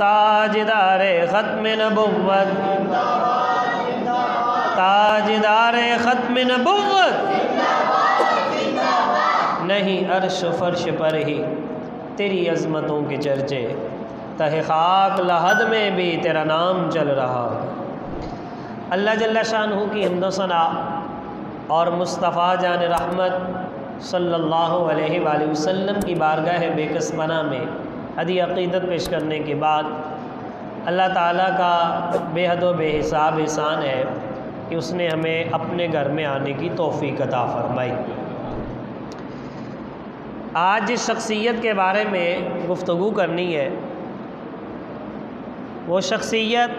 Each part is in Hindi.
ताजदार ख़त्म नबुव्वत, ताजदार ख़त्म नबुव्वत, नहीं अर्श फर्श पर ही तेरी अज़मतों के चर्चे, तहे खाक लहद में भी तेरा नाम चल रहा। अल्लाह जल्ला शानहू की हम्दो सना और मुस्तफ़ा जान रहमत सल्लल्लाहु अलैहि वसल्लम की बारगाह बेकसमना में हदी अक़ीदत पेश करने के बाद अल्लाह ताला का बेहद व बेहिसाब एहसान है कि उसने हमें अपने घर में आने की तौफ़ीक़ अता फ़रमाई। आज जिस शख्सियत के बारे में गुफ्तगू करनी है वो शख्सियत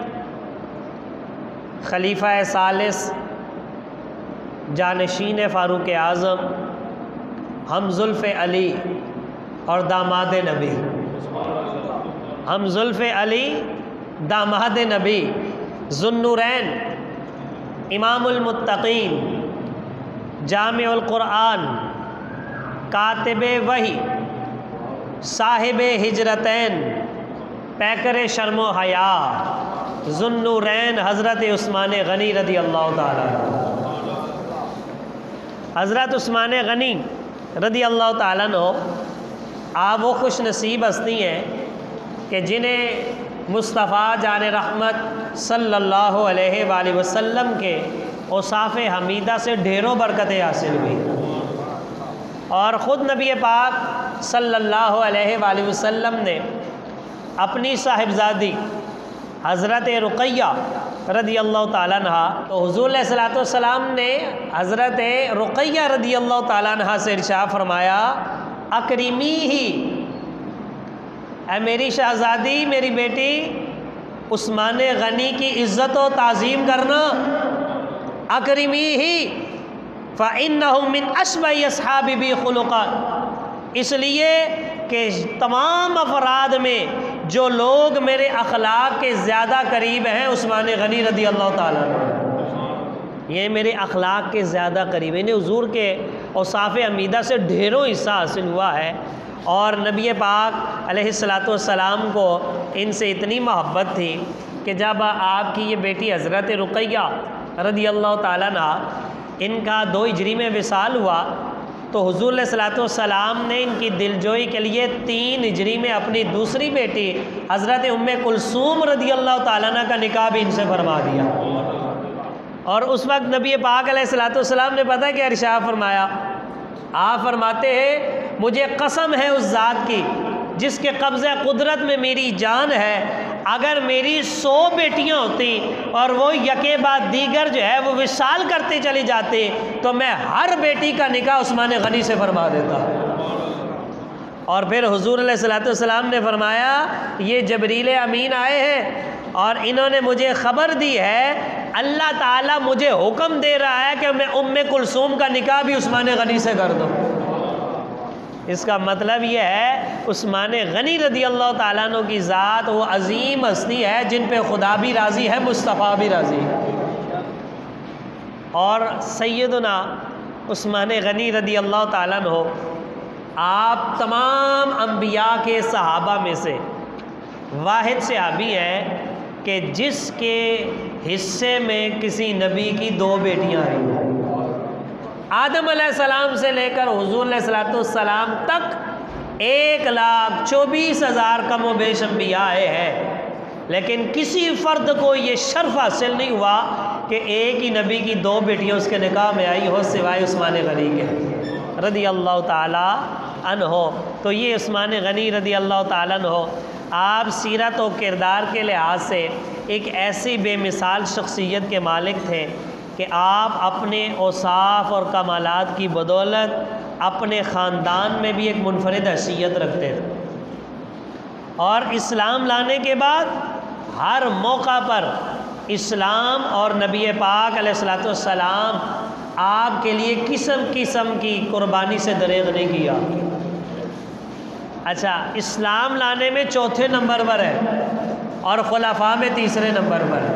खलीफा सालिस जानशीन फ़ारूक आज़म हम ज़ुल्फ़े अली और दामाद नबी, हम ज़ुल्फ़े अली दामाद नबी ज़ुन्नूरैन इमामुल मुत्तक़ीन जामिउल क़ुरआन कातिबे वही साहिबे हिजरतैन पैकर शर्मो हया ज़ुन्नूरैन हज़रत उस्मान गनी रदी अल्लाह ताला। हज़रत उस्मान गनी रदी अल्लाह ताला नो आप वो खुश नसीब हस्ती हैं कि जिन्हें मुस्तफ़ा जान रहमत सल्लल्लाहु अलैहि वसल्लम के औसाफ़ हमीदा से ढेरों बरकतें हासिल हुई और ख़ुद नबी पाक सल्लल्लाहु अलैहि वसल्लम ने अपनी साहिबजादी हज़रत रुक़ैया रदी अल्लाह ताला अन्हा, तो हुज़ूर अलैहिस्सलातु वस्सलाम ने हज़रत रुक़ैया रदी अल्लाह ताला अन्हा से इरशाद फरमाया, अकरीमी ही, ऐ मेरी शहज़ादी, मेरी बेटी उस्मान गनी की इज़्ज़त व ताज़ीम करना। अकरीमी ही फ़इन्नहु मिन अशबहि अस्हाबी बि खुलुक़न, इसलिए कि तमाम अफराद में जो लोग मेरे अखलाक के ज़्यादा करीब हैं उस्मान गनी रदी अल्लाह ताला, ये मेरे अखलाक के ज़्यादा करीब है। इन्हें हुज़ूर के औसाफ़ हमीदा से ढेरों हिस्सा हासिल हुआ है और नबी पाक अलैहिस्सलातु वस्सलाम को इनसे इतनी मोहब्बत थी कि जब आपकी ये बेटी हज़रत रुक़ैया रदी अल्लाह ताला अन्हा इनका 2 हिजरी में विसाल हुआ तो हुज़ूर अलैहिस्सलातु वस्सलाम ने इनकी दिलजोई के लिए 3 हिजरी में अपनी दूसरी बेटी हज़रत उम्मे कुलसूम रदी अल्लाह ताला अन्हा का निकाह भी इनसे फरमा दिया। और उस वक्त नबी पाक अलैहिस्सलातु वस्सलाम ने पता क्या इरशाद फरमाया, आप फरमाते हैं मुझे कसम है उस ज़ात की जिसके कब्ज़े कुदरत में मेरी जान है, अगर मेरी 100 बेटियां होती और वो यके बाद दीगर जो है वो विशाल करते चले जाते तो मैं हर बेटी का निकाह उस्मान गनी से फरमा देता। और फिर हुज़ूर अलैहिस्सलातु वस्सलाम ने फरमाया, ये जबरील अमीन आए हैं और इन्होंने मुझे ख़बर दी है अल्लाह ताला मुझे हुक्म दे रहा है कि मैं उम्मे कुलसूम का निकाह भी उस्मान गनी से कर दूँ। इसका मतलब यह है उस्मान गनी रदी अल्लाह ताला अन्हु की ज़ात वो अज़ीम हस्ती है जिन पे खुदा भी राज़ी है, मुस्तफ़ा भी राज़ी है। और सैयदना उस्मान गनी रदी अल्लाह ताला अन्हु आप तमाम अम्बिया के सहाबा में से वाहिद सहाबी हैं कि जिसके हिस्से में किसी नबी की 2 बेटियां आई। आदम अलैहिस्सलाम से लेकर हुज़ूर अलैहिस्सलाम तक 1,24,000 कम व बेश अम्बिया आए हैं, लेकिन किसी फ़र्द को ये शर्फ हासिल नहीं हुआ कि एक ही नबी की 2 बेटियां उसके निकाह में आई हो सिवाय उस्मान गनी के रदी अल्लाह ताला अन्हो। तो ये उस्मान गनी रदी अल्लाह ताला अन्हो आप सीरत व किरदार के लिहाज से एक ऐसी बेमिसाल शख्सियत के मालिक थे कि आप अपने औसाफ और कमालात की बदौलत अपने ख़ानदान में भी एक मुनफरिद हैसियत रखते थे और इस्लाम लाने के बाद हर मौका पर इस्लाम और नबी पाक अलैहिस्सलातु वस्सलाम आपके लिए किस्म किस्म की कुर्बानी से दरेग नहीं किया। अच्छा, इस्लाम लाने में 4थे नंबर पर है और खुलाफा में 3रे नंबर पर है।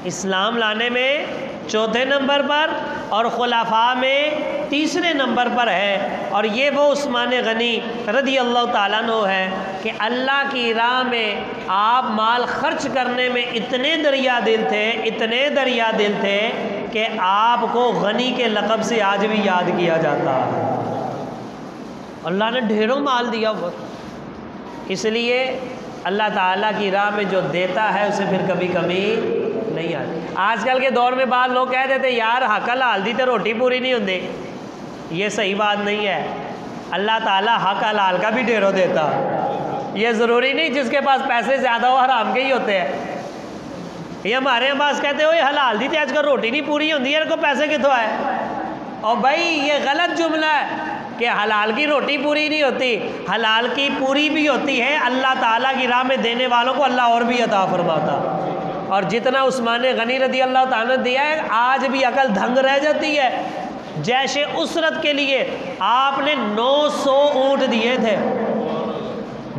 इस्लाम लाने में 4थे नंबर पर और खुलाफा में तीसरे नंबर पर है। और ये वो उस्मान गनी रदी अल्लाह ताला अन्हु है कि अल्लाह की राह में आप माल खर्च करने में इतने दरिया दिल थे, इतने दरिया दिल थे कि आपको गनी के लक़ब से आज भी याद किया जाता है। अल्लाह ने ढेरों माल दिया हुआ, इसलिए अल्लाह ताला की राह में जो देता है उसे फिर कभी कमी नहीं आती। आजकल के दौर में बाद लोग कह देते यार हक हलाल दी तो रोटी पूरी नहीं होती। ये सही बात नहीं है। अल्लाह ताला हक हलाल का भी ढेरों देता। ये ज़रूरी नहीं जिसके पास पैसे ज़्यादा हो हराम के ही होते हैं। ये हमारे पास कहते हो ये हलाल दी तो आजकल रोटी नहीं पूरी होती है, इनको पैसे कितों आए। और भाई ये गलत जुमला है कि हलाल की रोटी पूरी नहीं होती। हलाल की पूरी भी होती है। अल्लाह ताला की राह में देने वालों को अल्लाह और भी अता फरमाता। और जितना उस्मान गनी रदी अल्लाह ताला ने दिया है, आज भी अकल दंग रह जाती है। जैसे उसरत के लिए आपने 900 ऊँट दिए थे,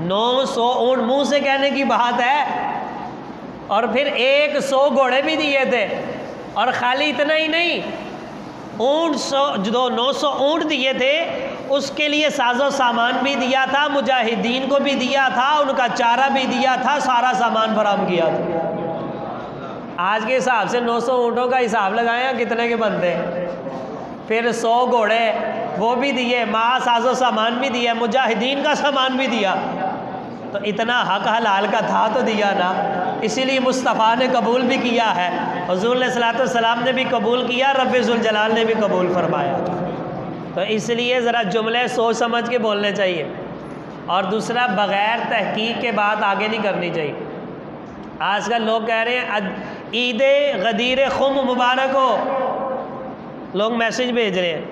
900 ऊँट मुँह से कहने की बात है। और फिर 100 घोड़े भी दिए थे। और खाली इतना ही नहीं, ऊँट 900 ऊँट दिए थे, उसके लिए साजो सामान भी दिया था, मुजाहिदीन को भी दिया था, उनका चारा भी दिया था, सारा सामान फराहम किया था। आज के हिसाब से 900 ऊँटों का हिसाब लगाया कितने के बनते हैं। फिर 100 घोड़े वो भी दिए, माँ साजो सामान भी दिया, मुजाहिदीन का सामान भी दिया। तो इतना हक हलाल का था तो दिया ना। इसीलिए मुस्तफ़ा ने कबूल भी किया है, हुज़ूर सल्लल्लाहु अलैहि वसल्लम ने भी कबूल किया, रब्बे ज़ुल जलाल ने भी कबूल फरमाया। तो इसलिए ज़रा जुमले सोच समझ के बोलने चाहिए। और दूसरा, बग़ैर तहकीक के बात आगे नहीं करनी चाहिए। आजकल लोग कह रहे हैं ईद गदीर खुम मुबारक हो, लोग मैसेज भेज रहे हैं।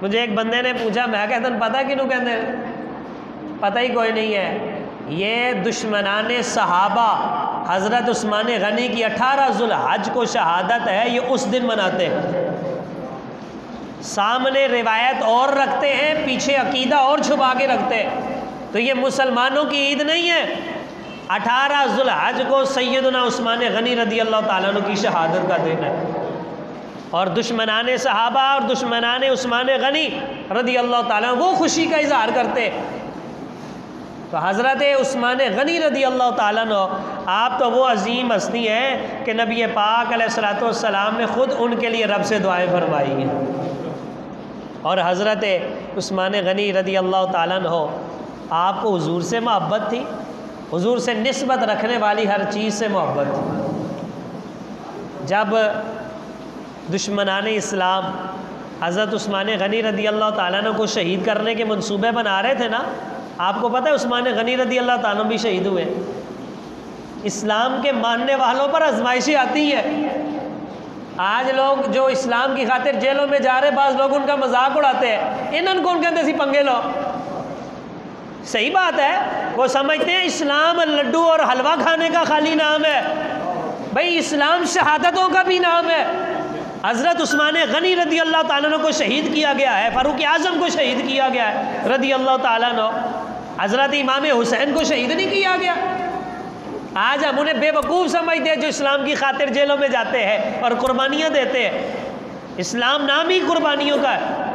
मुझे एक बंदे ने पूछा, मैं कहता पता किनू कहते हैं? पता ही कोई नहीं है। ये दुश्मनाने सहाबा हज़रत उस्मान गनी की 18 ज़ुल्हज को शहादत है, ये उस दिन मनाते हैं। सामने रिवायत और रखते हैं, पीछे अकीदा और छुपा के रखते हैं। तो ये मुसलमानों की ईद नहीं है। 18 ज़ुल्हज को सैयदना उस्मान गनी रदी अल्लाह ताला अन्हु की शहादत का दिन है। और दुश्मनाने सहाबा और दुश्मनाने उस्मान गनी रदी अल्लाह ताला वो खुशी का इजहार करते। तो हज़रत उस्मान गनी रदी अल्लाह ताला अन्हु, आप तो वो अजीम हस्ती हैं कि नबी पाक अलैहिस्सलातु वस्सलाम ने ख़ुद उनके लिए रब से दुआएं फरमाई हैं। और हज़रत उस्मान गनी रदी अल्लाह ताला अन्हु, आपको हुजूर से मोहब्बत थी, हुजूर से निस्बत रखने वाली हर चीज़ से मोहब्बत थी। जब दुश्मनाने इस्लाम हज़रत उस्मान गनी रदी अल्लाह ताला अन्हु को शहीद करने के मंसूबे बना रहे थे ना, आपको पता है उस्मान गनी रदी अल्लाह ताला अन्हु भी शहीद हुए। इस्लाम के मानने वालों पर आजमाइशें आती है। आज लोग जो इस्लाम की खातिर जेलों में जा रहे, बाज़ लोग उनका मजाक उड़ाते हैं, इन्होंने कौन कहते सी पंगे लो। सही बात है, वो समझते हैं इस्लाम लड्डू और हलवा खाने का खाली नाम है। भाई इस्लाम शहादतों का भी नाम है। हज़रत उस्मान गनी रदी अल्लाह ताला अन्हु को शहीद किया गया है, फ़ारूक आज़म को शहीद किया गया है रदी अल्लाह ताला अन्हु। हज़रत इमाम हुसैन को शहीद नहीं किया गया। आज हम उन्हें बेवकूफ़ समझते हैं जो इस्लाम की खातिर जेलों में जाते हैं और कुर्बानियाँ देते हैं। इस्लाम नाम ही कुर्बानियों का है।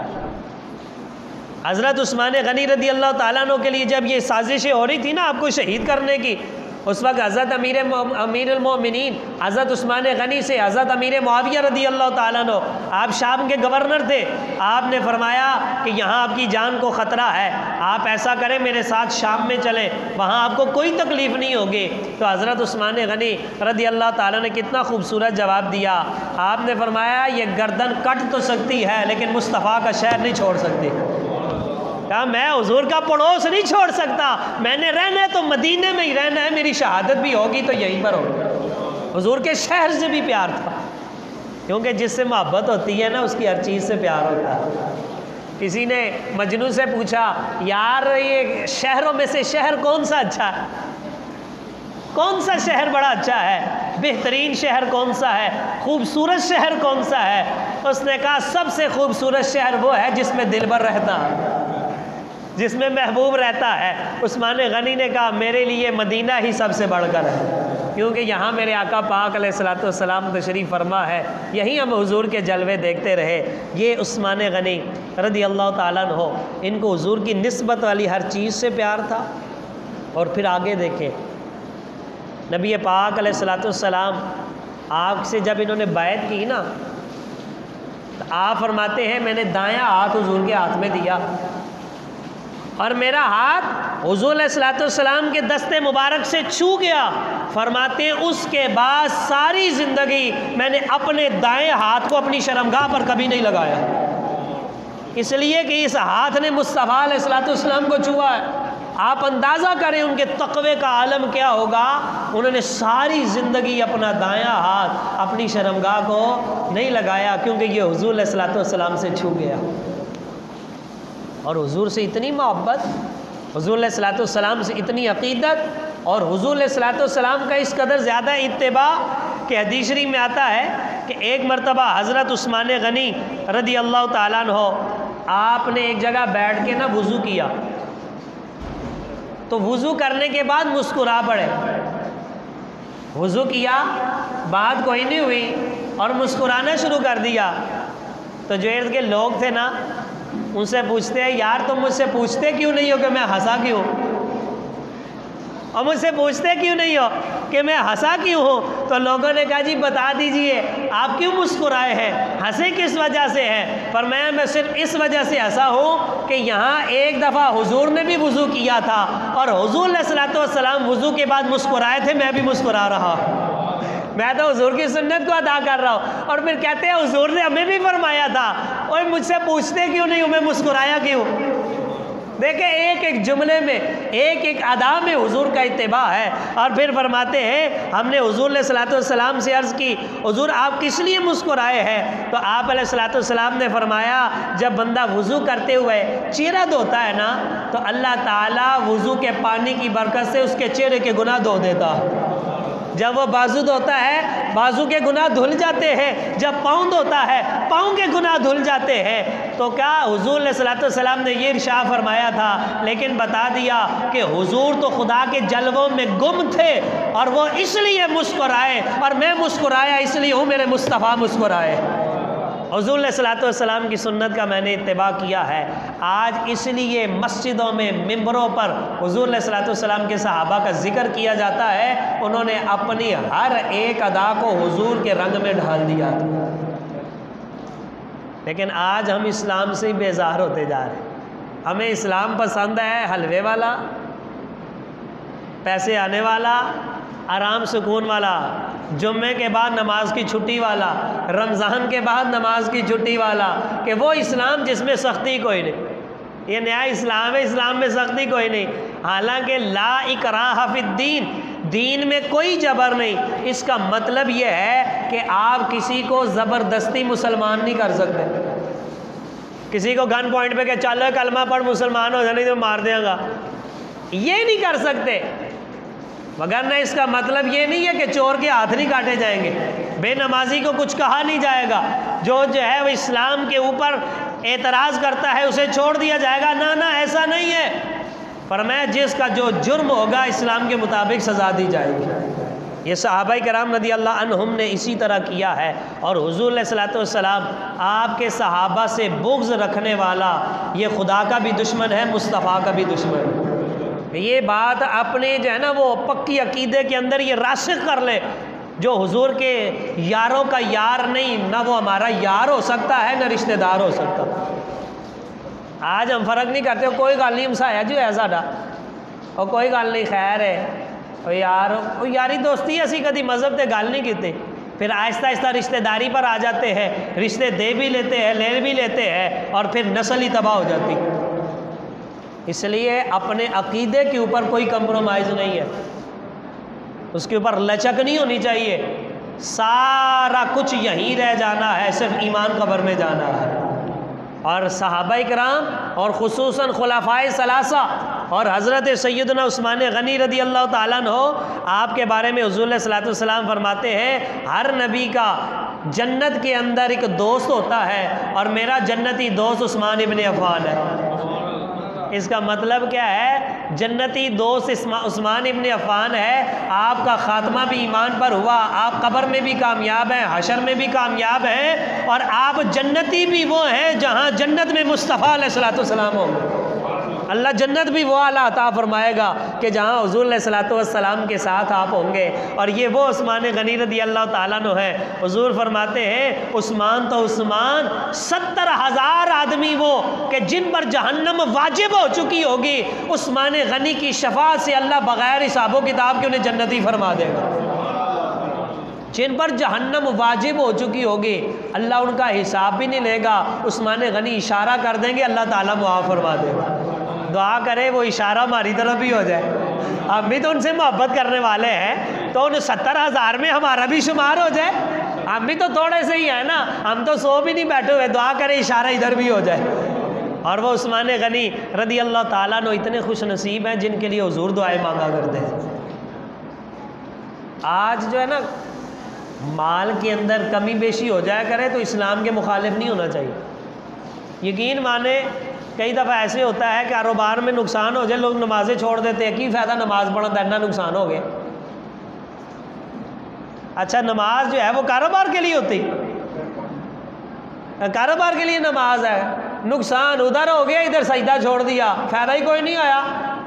हज़रत उस्मान गनी रदी अल्लाह ताला अन्हु के लिए जब ये साजिशें हो रही थी ना आपको शहीद करने की, उस वक्त हज़रत अमीरुल मोमिनीन हज़रत उस्मान गनी से हज़रत अमीर मुआविया रदी अल्लाह ताला अन्हु, आप शाम के गवर्नर थे, आपने फरमाया कि यहाँ आपकी जान को ख़तरा है, आप ऐसा करें मेरे साथ शाम में चलें, वहाँ आपको कोई तकलीफ़ नहीं होगी। तो हज़रत उस्मान गनी रदी अल्लाह ताला ने कितना खूबसूरत जवाब दिया। आपने फरमाया ये गर्दन कट तो सकती है लेकिन मुस्तफ़ा का शहर नहीं छोड़ सकती। क्या मैं हुजूर का पड़ोस नहीं छोड़ सकता, मैंने रहना है तो मदीने में ही रहना है, मेरी शहादत भी होगी तो यहीं पर होगी। हुजूर के शहर से भी प्यार था, क्योंकि जिससे मोहब्बत होती है ना उसकी हर चीज़ से प्यार होता है। किसी ने मजनू से पूछा, यार ये शहरों में से शहर कौन सा अच्छा है, कौन सा शहर बड़ा अच्छा है, बेहतरीन शहर कौन सा है, खूबसूरत शहर कौन सा है? उसने कहा सबसे खूबसूरत शहर वो है जिसमें दिलबर रहता, जिसमें महबूब रहता है। उस्मान गनी ने कहा मेरे लिए मदीना ही सबसे बढ़कर है, क्योंकि यहाँ मेरे आका पाक अलैहिस्सलाम तशरीफ़ फरमा है, यहीं हम हुजूर के जलवे देखते रहे। ये उस्मान गनी रज़ी अल्लाह ताला अन्हु, इनको हुजूर की निस्बत वाली हर चीज़ से प्यार था। और फिर आगे देखें, नबी पाक अलैहिस्सलाम आपसे जब इन्होंने बैत की ना, तो आप फरमाते हैं मैंने दायां हाथ हुजूर के हाथ में दिया और मेरा हाथ हुजूर अलैहिस्सलाम के दस्ते मुबारक से छू गया। फरमाते हैं उसके बाद सारी ज़िंदगी मैंने अपने दाएं हाथ को अपनी शर्मगाह पर कभी नहीं लगाया, इसलिए कि इस हाथ ने मुस्तफ़ा अलैहिस्सलाम को छुआ है। आप अंदाज़ा करें उनके तक़वे का आलम क्या होगा। उन्होंने सारी ज़िंदगी अपना दायां हाथ अपनी शर्मगाह को नहीं लगाया, क्योंकि ये हुजूर अलैहिस्सलाम से छू गया। और हुजूर से इतनी मोहब्बत, हुजूर अलैहिस्सलाम से इतनी अक़ीदत और हुजूर अलैहिस्सलाम का इस कदर ज़्यादा इत्तिबा कि हदीस शरीफ में आता है कि एक मरतबा हज़रत उस्मान गनी रज़ी अल्लाह ताला अन्हु आपने एक जगह बैठ के ना वज़ू किया, तो वज़ू करने के बाद मुस्कुरा पड़े। वज़ू किया, बात कोई नहीं हुई और मुस्कुराना शुरू कर दिया। तो जो इर्द के लोग थे ना, उनसे पूछते हैं यार तुम मुझसे पूछते क्यों नहीं हो कि मैं हंसा क्यों, और मुझसे पूछते क्यों नहीं हो कि मैं हंसा क्यों हूँ। तो लोगों ने कहा जी बता दीजिए आप क्यों मुस्कुराए हैं, हंसे किस वजह से हैं। पर मैं सिर्फ इस वजह से हंसा हूँ कि यहाँ एक दफ़ा हुजूर ने भी वज़ू किया था और हुजूर अलैहिस्सलाम वज़ू के बाद मुस्कुराए थे, मैं भी मुस्कुरा रहा, मैं तो हुजूर की सुन्नत को अदा कर रहा हूँ। और फिर कहते हैं हुजूर ने हमें भी फरमाया था, और मुझसे पूछते क्यों नहीं हो, मैं मुस्कुराया क्यों। देखें एक एक जुमले में, एक एक अदा में हुजूर का इत्तिबा है। और फिर फरमाते हैं हमने हुजूर अलैहिस्सलाम से अर्ज़ की हुजूर आप किस लिए मुस्कुराए हैं। तो आप अलैहिस्सलाम ने फरमाया जब बंदा वज़ू करते हुए चेहरा धोता है ना, तो अल्लाह ताला वज़ू के पानी की बरकत से उसके चेहरे के गुनाह धो देता। जब वो बाजू धोता है बाजू के गुनाह धुल जाते हैं, जब पाँव धोता है पाँव के गुनाह धुल जाते हैं। तो क्या हुजूर अलैहिस्सलाम ने ये इरशाद फरमाया था, लेकिन बता दिया कि हुजूर तो खुदा के जलवों में गुम थे और वो इसलिए मुस्कुराए और मैं मुस्कुराया इसलिए हूँ मेरे मुस्तफ़ा मुस्कुराए। हुजूर अलैहिस्सलाम की सुन्नत का मैंने इत्तिबा किया है। आज इसलिए मस्जिदों में मिंबरों पर हुजूर अलैहिस्सलाम के सहाबा का जिक्र किया जाता है, उन्होंने अपनी हर एक अदा को हुजूर के रंग में ढाल दिया था। लेकिन आज हम इस्लाम से ही बेजार होते जा रहे हैं। हमें इस्लाम पसंद है हलवे वाला, पैसे आने वाला, आराम सुकून वाला, जुम्मे के बाद नमाज की छुट्टी वाला, रमज़ान के बाद नमाज की छुट्टी वाला, कि वो इस्लाम जिसमें सख्ती कोई नहीं। ये नया इस्लाम है, इस्लाम में सख्ती कोई नहीं। हालांकि ला इकराह फिद्दीन, दीन में कोई जबर नहीं। इसका मतलब ये है कि आप किसी को ज़बरदस्ती मुसलमान नहीं कर सकते। किसी को गन पॉइंट पे के चलो कलमा पढ़ मुसलमान हो जाने तो मार देगा, ये नहीं कर सकते। मगर न इसका मतलब ये नहीं है कि चोर के हाथ नहीं काटे जाएंगे, बेनमाजी को कुछ कहा नहीं जाएगा, जो है वो इस्लाम के ऊपर एतराज़ करता है उसे छोड़ दिया जाएगा। ना ना ऐसा नहीं है, फरमाया जिसका जो जुर्म होगा इस्लाम के मुताबिक सज़ा दी जाएगी। ये सहाबाए किराम रज़ी अल्लाह अन्हुम ने इसी तरह किया है। और हुज़ूर अलैहिस्सलाम आपके सहाबा से बुग़्ज़ रखने वाला ये खुदा का भी दुश्मन है, मुस्तफ़ा का भी दुश्मन है। ये बात अपने जो है ना वो पक्की अकीदे के अंदर ये रासिख़ कर ले, जो हुजूर के यारों का यार नहीं, ना वो हमारा यार हो सकता है ना रिश्तेदार हो सकता। आज हम फ़र्क नहीं करते, कोई गल नहीं हमसाया जो है साडा, और कोई गल नहीं खैर है और यार यारी दोस्ती असी कभी मज़हब से गल नहीं की। फिर आहिस्ता आहिस्ता रिश्तेदारी पर आ जाते हैं, रिश्ते दे भी लेते हैं ले भी लेते हैं और फिर नस्ल ही तबाह हो जाती। इसलिए अपने अकीदे के ऊपर कोई कंप्रोमाइज़ नहीं है, उसके ऊपर लचक नहीं होनी चाहिए। सारा कुछ यहीं रह जाना है, सिर्फ ईमान कब्र में जाना है। और सहाबाए किराम और खुसूसन खुलाफाए सलासा और हज़रत सैयदना उस्मान गनी रज़ी अल्लाह ताला अन्हु, आपके बारे में हुज़ूर अलैहिस्सलाम फरमाते हैं हर नबी का जन्नत के अंदर एक दोस्त होता है और मेरा जन्नती दोस्त उस्मान इब्न अफ़्फ़ान है। इसका मतलब क्या है? जन्नती दोस्त उस्मान इब्न अफ़्फ़ान है। आपका ख़ात्मा भी ईमान पर हुआ, आप कब्र में भी कामयाब हैं, हशर में भी कामयाब हैं, और आप जन्नती भी वो हैं जहाँ जन्नत में मुस्तफ़ा अलैहिस्सलातु वस्सलाम होंगे। अल्लाह जन्नत भी वो आला अता फरमाएगा कि जहाँ हुज़ूर अलैहिस्सलातु वस्सलाम के साथ आप होंगे। और ये वो उस्मान गनी रज़ी अल्लाह ताला अन्हु है। हुज़ूर फरमाते हैं उस्मान तो उस्मान 70,000 आदमी वो कि जिन पर जहन्नम वाजिब हो चुकी होगी, उस्मान गनी की शफाअत से अल्लाह बग़ैर हिसाबो किताब के उन्हें जन्नती फरमा देगा। जिन पर जहन्नम वाजिब हो चुकी होगी, अल्लाह उनका हिसाब भी नहीं लेगा। उस्मान गनी इशारा कर देंगे, अल्लाह ताला मुआफ़ फरमा देगा। दुआ करे वो इशारा हमारी तरफ भी हो जाए। हम भी तो उनसे मोहब्बत करने वाले हैं, तो उन 70,000 में हमारा भी शुमार हो जाए। हम भी तो थोड़े से ही हैं ना, हम तो सो भी नहीं बैठे हुए। दुआ करे इशारा इधर भी हो जाए। और वो उस्मान गनी रज़ी अल्लाह ताला अन्हु इतने खुश नसीब हैं जिनके लिए हुज़ूर दुआएं मांगा करते हैं। आज जो है ना, माल के अंदर कमी बेशी हो जाया करे तो इस्लाम के मुखालिफ नहीं होना चाहिए। यकीन माने कई दफ़ा ऐसे होता है कारोबार में नुकसान हो जाए, लोग नमाज़ें छोड़ देते हैं, की फ़ायदा नमाज पढ़ना, इतना नुकसान हो गया। अच्छा, नमाज जो है वो कारोबार के लिए होती, कारोबार के लिए नमाज है। नुकसान उधर हो गया, इधर सजदा छोड़ दिया, फ़ायदा ही कोई नहीं आया।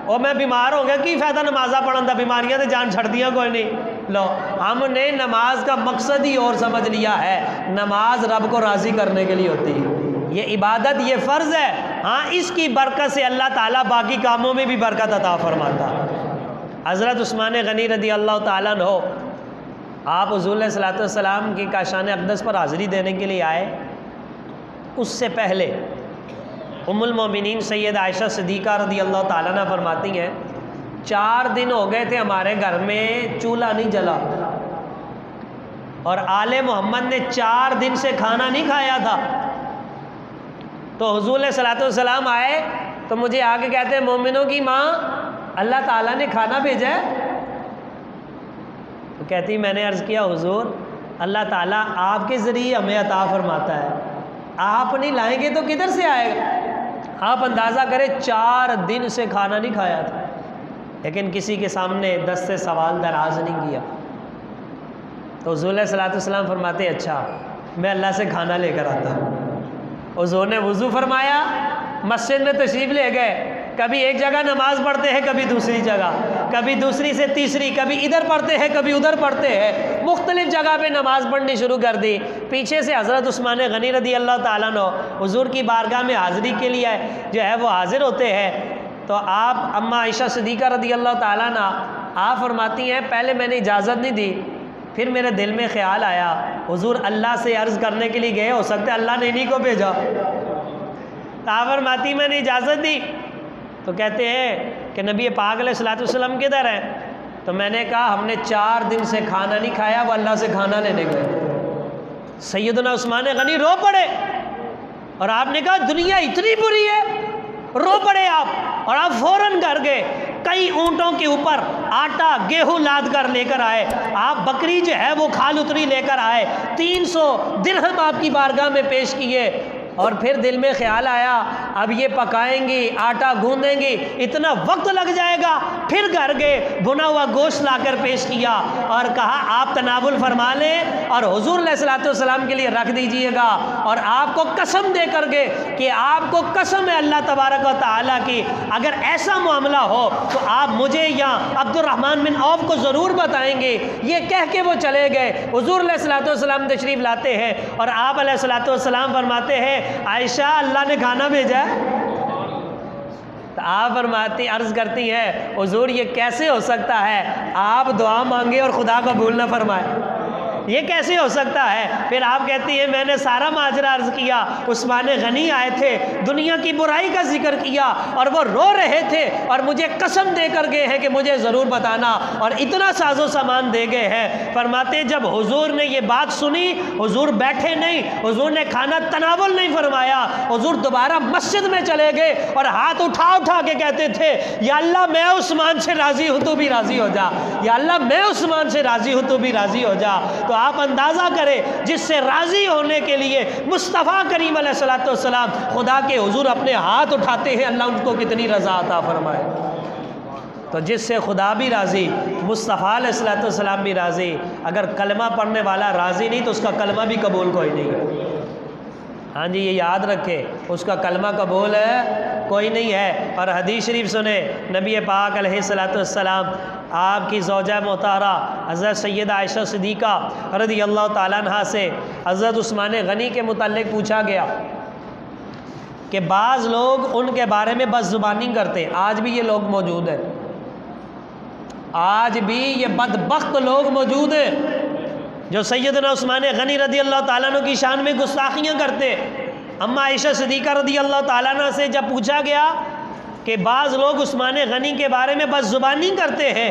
और मैं बीमार हो गया, की फ़ायदा नमाजा पढ़न का, बीमारियां तो जान छड़ दिया कोई नहीं। लो, हमने नमाज का मकसद ही और समझ लिया है। नमाज रब को राज़ी करने के लिए होती है, ये इबादत, ये फ़र्ज़ है। हाँ, इसकी बरकत से अल्लाह ताला बाकी कामों में भी बरकत अता फरमाता। हज़रत उस्मान गनी रज़ी अल्लाह ताला अन्हु आप हुज़ूर अलैहिस्सलातु वस्सलाम की काशान अक़दस पर हाज़िरी देने के लिए आए। उससे पहले उम्मुल मोमिनीन सैयद आयशा सिद्दीक़ा रज़ी अल्लाह ताला अन्हा फरमाती हैं 4 दिन हो गए थे हमारे घर में चूल्हा नहीं जला, और आले मोहम्मद ने 4 दिन से खाना नहीं खाया था। तो हुज़ूर अलैहिस्सलातु वस्सलाम आए तो मुझे आके कहते हैं, मोमिनों की माँ, अल्लाह ताला ने खाना भेजा है। तो कहती, मैंने अर्ज़ किया हुज़ूर, अल्लाह ताला आपके ज़रिए हमें अता फरमाता है, आप नहीं लाएंगे तो किधर से आएगा। आप अंदाज़ा करें 4 दिन से खाना नहीं खाया था, लेकिन किसी के सामने 10 से सवाल दराज नहीं किया। तो हुज़ूर अलैहिस्सलातु वस्सलाम फरमाते, अच्छा मैं अल्लाह से खाना लेकर आता हूँ। हुज़ूर ने वज़ू फरमाया, मस्जिद में तशरीफ़ ले गए। कभी एक जगह नमाज पढ़ते हैं, कभी दूसरी जगह, कभी दूसरी से तीसरी, कभी इधर पढ़ते हैं, कभी उधर पढ़ते हैं, मुख्तलिफ जगह पे नमाज पढ़नी शुरू कर दी। पीछे से हज़रत उस्मान गनी रज़ी अल्लाह ताला अन्हु हुज़ूर की बारगाह में हाज़िरी के लिए जो है वो हाज़िर होते हैं। तो आप अम्मा आयशा सिद्दीक़ा रज़ी अल्लाह ताला अन्हा आप फरमाती हैं, पहले मैंने इजाज़त नहीं दी, फिर मेरे दिल में ख्याल आया हुज़ूर अल्लाह से अर्ज़ करने के लिए गए, हो सकता है अल्लाह ने इन्हीं को भेजा। आप फरमाती, मैंने इजाज़त दी। तो कहते हैं कि नबी पाक अलैहिस्सलातु वस्सलाम किधर है? तो मैंने कहा, हमने 4 दिन से खाना नहीं खाया, वो अल्लाह से खाना लेने गए। सैयदना उस्मान गनी रो पड़े, और आपने कहा दुनिया इतनी बुरी है, रो पड़े आप, और आप फ़ौरन घर गए। कई ऊँटों के ऊपर आटा गेहूँ लाद कर लेकर आए, आप बकरी जो है वो खाल उतरी लेकर आए, 300 दिरहम आपकी बारगाह में पेश किए। और फिर दिल में ख्याल आया, अब ये पकाएंगी, आटा गूंदेंगी, इतना वक्त लग जाएगा। फिर घर गए, भुना हुआ गोश्त लाकर पेश किया और कहा आप तनावुल फरमा लें और हुजूर अलैहिस्सलातु वस्सलाम के लिए रख दीजिएगा। और आपको कसम दे कर गए कि आपको कसम है अल्लाह तबारक व तआला की, अगर ऐसा मामला हो तो आप मुझे या अब्दुर्रहमान बिन औफ को ज़रूर बताएंगे। ये कह के वो चले गए। हुजूर अलैहिस्सलातु वस्सलाम तशरीफ़ लाते हैं और आप अलैहिस्सलातु वस्सलाम फरमाते हैं, आयशा अल्लाह ने खाना भेजा है। तो आप फरमाती अर्ज़ करती है, हुजूर ये कैसे हो सकता है आप दुआ मांगे और खुदा कबूल न फरमाए, ये कैसे हो सकता है? फिर आप कहती है मैंने सारा माजरा अर्ज़ किया, उस्मान गनी आए थे, दुनिया की बुराई का जिक्र किया और वो रो रहे थे और मुझे कसम दे कर गए हैं कि मुझे ज़रूर बताना, और इतना साजो सामान दे गए हैं। फरमाते जब हुजूर ने ये बात सुनी, हुजूर बैठे नहीं, हुजूर ने खाना तनावुल नहीं फरमाया, हुजूर दोबारा मस्जिद में चले गए और हाथ उठा उठा के कहते थे, या अल्लाह मैं उस्मान से राज़ी हूँ तो भी राज़ी हो जा, या अल्लाह मैं उस्मान से राज़ी हूँ तो भी राज़ी हो जा। तो आप अंदाज़ा करें जिससे राज़ी होने के लिए मुस्तफ़ा करीम अलैहिस्सलाम खुदा के हुजूर अपने हाथ उठाते हैं, अल्लाह उनको कितनी रज़ा अता फरमाए। तो जिससे खुदा भी राज़ी, मुस्तफ़ा अलैहिस्सलाम भी राज़ी। अगर कलमा पढ़ने वाला राज़ी नहीं तो उसका कलमा भी कबूल कोई नहीं है। हाँ जी, ये याद रखें, उसका कलमा कबूल है कोई नहीं है। और हदीस शरीफ सुने, नबी पाक अलैहिस्सलाम आपकी ज़ौजा मोहतारा हज़रत सैयदा आयशा सिद्दीक़ा रज़ी अल्लाह ताला अन्हा से हज़रत उस्मान गनी के मुताल्लिक़ पूछा गया कि बाज़ लोग उनके बारे में बदज़ुबानी करते। आज भी ये लोग मौजूद हैं, आज भी ये बदबख्त लोग मौजूद हैं जो सैयदना उस्मान गनी रज़ी अल्लाह ताला अन्हु की शान में गुस्ताखियाँ करते। अम्मा आयशा सिद्दीक़ा रज़ी अल्लाह ताला अन्हा से जब पूछा गया कि बाज़ लोग उस्मान गनी के बारे में बदज़ुबानी करते हैं,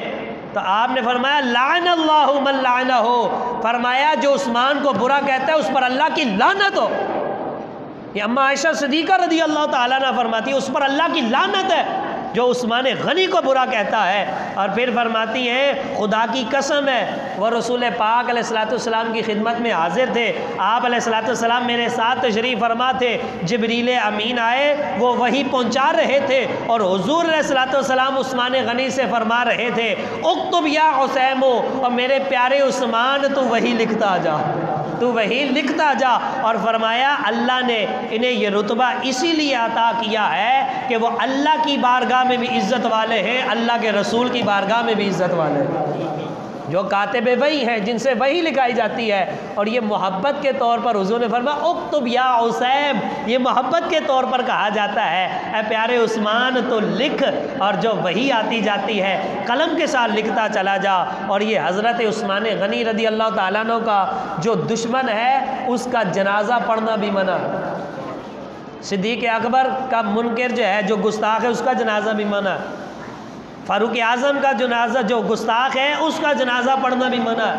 तो आपने फरमाया लानल्लाहु मन लानहु, फरमाया जो उस्मान को बुरा कहता है उस पर अल्लाह की लानत हो। ये अम्मा आयशा सिद्दीक़ा रज़ी अल्लाह ताला अन्हा फरमाती है उस पर अल्लाह की लानत है जो उस्मान गनी को बुरा कहता है। और फिर फरमाती हैं खुदा की कसम है वह रसूल पाक अलैहिस्सलाम की खिदमत में हाजिर थे, आप अलैहिस्सलाम मेरे साथ तशरीफ़ फरमा थे, जिब्रील अमीन आए वो वही पहुंचा रहे थे और हुजूर अलैहिस्सलाम उस्मान गनी से फरमा रहे थे उक्तुब या हुसैनो, और मेरे प्यारे उस्मान तू वही लिखता जा, तू वही लिखता जा। और फरमाया अल्लाह ने इन्हें ये रुतबा इसीलिए अता किया है कि वो अल्लाह की बारगाह में भी इज़्ज़त वाले हैं, अल्लाह के रसूल की बारगाह में भी इज़्ज़त वाले हैं, जो कातिब वही हैं जिनसे वही लिखाई जाती है। और ये मोहब्बत के तौर पर हुजूर ने फरमाया उक्तुब या हुसैन, ये मोहब्बत के तौर पर कहा जाता है, ऐ प्यारे उस्मान तो लिख, और जो वही आती जाती है कलम के साथ लिखता चला जा। और ये हज़रत उस्मान गनी रज़ी अल्लाह ताला अन्हु का जो दुश्मन है उसका जनाजा पढ़ना भी मना। सिद्दीक़ अकबर का मुनकर जो है, जो गुस्ताख है, उसका जनाजा भी मना। फ़ारूक आज़म का जनाजा जो गुस्ताख है उसका जनाजा पढ़ना भी मना।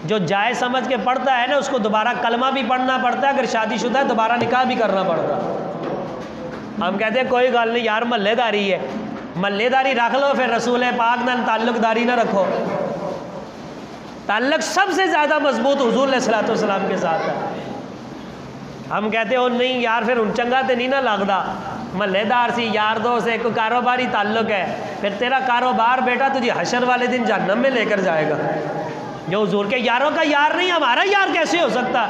जो जायज़ समझ के पढ़ता है ना उसको दोबारा कलमा भी पढ़ना पड़ता है, अगर शादीशुदा है दोबारा निकाह भी करना पड़ता। हम कहते हैं कोई गल नहीं यार, महल्लेदारी है, महल्लेदारी रख लो, फिर रसूल पाक नाल ताल्लुकदारी ना रखो। ताल्लुक सबसे ज़्यादा मजबूत हुजूर अलैहिस्सलाम के साथ है। हम कहते हो नहीं यार फिर उन चंगा तो नहीं ना लगता, महल्लेदार सी, यार दोस्त, एक कारोबारी ताल्लुक है, फिर तेरा कारोबार बेटा तुझे हशर वाले दिन जहन्नम में लेकर जाएगा। जो हुजूर के यारों का यार नहीं, हमारा यार कैसे हो सकता।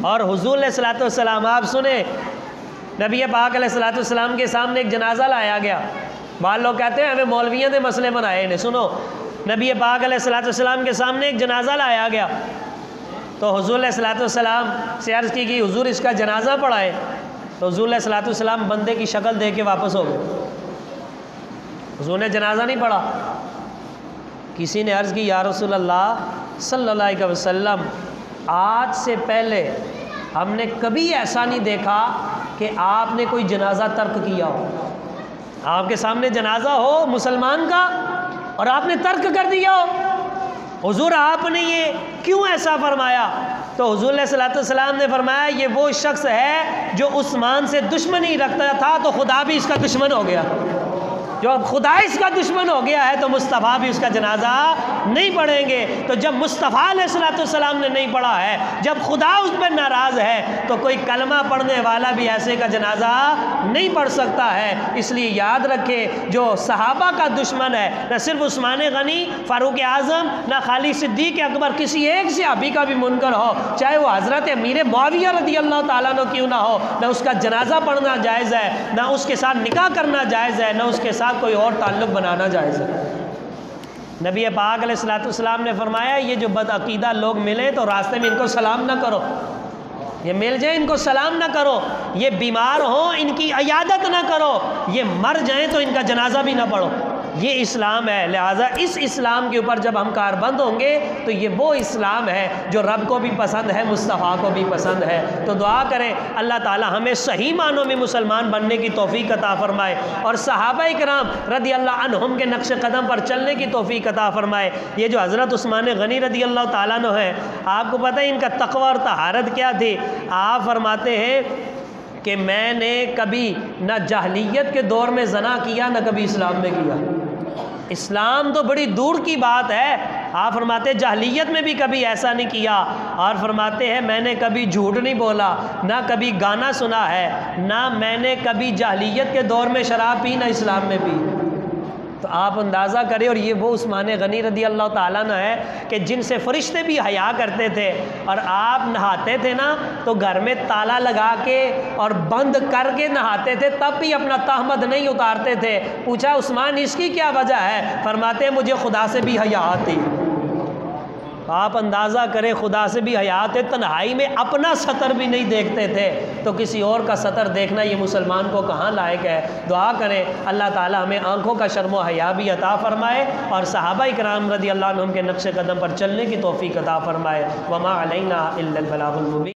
और हुजूर अलैहिस्सलाम आप सुने, नबी पाक अलैहिस्सलाम के सामने एक जनाजा लाया गया। बाल लोग कहते हैं हमें मौलवियों ने मसले बनाए ने। सुनो, नबी पाक अलैहिस्सलाम के सामने एक जनाजा लाया गया, तो हुजूर अलैहिस्सलाम से अर्ज़ की कि हुजूर इसका जनाजा पढ़ाए। तो हुजूर अलैहिस्सलाम बंदे की शक्ल दे के वापस हो गए, हुजूर ने जनाजा नहीं पढ़ा। किसी ने अर्ज़ की या रसूल अल्लाह सल्लल्लाहु अलैहि वसल्लम, आज से पहले हमने कभी ऐसा नहीं देखा कि आपने कोई जनाजा तर्क किया हो। आपके सामने जनाजा हो मुसलमान का और आपने तर्क कर दिया हो, हुजूर आपने ये क्यों ऐसा फरमाया? तो हुजूर अलैहिस्सलाम ने फरमाया ये वो शख्स है जो उस्मान से दुश्मनी रखता था, तो खुदा भी इसका दुश्मन हो गया। जो अब खुदा इसका दुश्मन हो गया है तो मुस्तफ़ा भी उसका जनाजा नहीं पढ़ेंगे। तो जब मुस्तफ़ा अलैहिस्सलाम ने नहीं पढ़ा है, जब खुदा उस पर नाराज़ है, तो कोई कलमा पढ़ने वाला भी ऐसे का जनाजा नहीं पढ़ सकता है। इसलिए याद रखें, जो सहाबा का दुश्मन है, न सिर्फ उस्मान गनी, फ़ारूक आज़म, न खाली सिद्दीक़ अकबर, किसी एक सहाबी का भी मुनकर हो, चाहे वो हज़रत अमीर मुआविया रज़ी अल्लाह ताला अन्हु क्यों ना हो, न उसका जनाजा पढ़ना जायज़ है, न उसके साथ निकाह करना जायज़ है, न उसके साथ कोई और ताल्लुक़ बनाना जायज़ है। नबी पाक अलैहिस्सलाम ने फरमाया ये जो बदअकीदा लोग मिले तो रास्ते में इनको सलाम ना करो, ये मिल जाए इनको सलाम ना करो, ये बीमार हो इनकी इयादत ना करो, ये मर जाएं तो इनका जनाजा भी ना पढ़ो। ये इस्लाम है। लिहाजा इस इस्लाम के ऊपर जब हम कारबंद होंगे तो ये वो इस्लाम है जो रब को भी पसंद है, मुस्तफ़ा को भी पसंद है। तो दुआ करें अल्लाह ताला हमें सही मानों में मुसलमान बनने की तौफीक अता फ़रमाए और सहाबा इकराम रज़ी अल्लाह अन्हुम के नक्श कदम पर चलने की तौफीक अता फ़रमाए। ये जो हज़रत उस्मान गनी रज़ी अल्लाह ताला अन्हु है, आपको पता है इनका तक़वा और तहारत क्या थी? आप फरमाते हैं कि मैंने कभी न जाहलियत के दौर में ज़ना किया, न कभी इस्लाम में किया। इस्लाम तो बड़ी दूर की बात है, आप फरमाते जहलियत में भी कभी ऐसा नहीं किया, और फरमाते हैं मैंने कभी झूठ नहीं बोला, ना कभी गाना सुना है, ना मैंने कभी जहलियत के दौर में शराब पी, ना इस्लाम में पी। तो आप अंदाज़ा करें, और ये वो उस्मान गनी रदी अल्लाह ताला अन्हु है कि जिनसे फरिश्ते भी हया करते थे, और आप नहाते थे ना तो घर में ताला लगा के और बंद करके नहाते थे, तब भी अपना तहमद नहीं उतारते थे। पूछा उस्मान इसकी क्या वजह है? फरमाते मुझे खुदा से भी हया आती। आप अंदाज़ा करें, खुदा से भी हयात है, तन्हाई में अपना सतर भी नहीं देखते थे, तो किसी और का सतर देखना ये मुसलमान को कहाँ लायक है। दुआ करें अल्लाह ताला हमें आँखों का शर्म व हया भी अता फ़रमाए, और सहाबा इकराम रज़ी अल्लाह अन्हुम के नक्श कदम पर चलने की तौफ़ीक़ अता फ़रमाए। वमा अलैना इल्लल बलागुल मुबीन।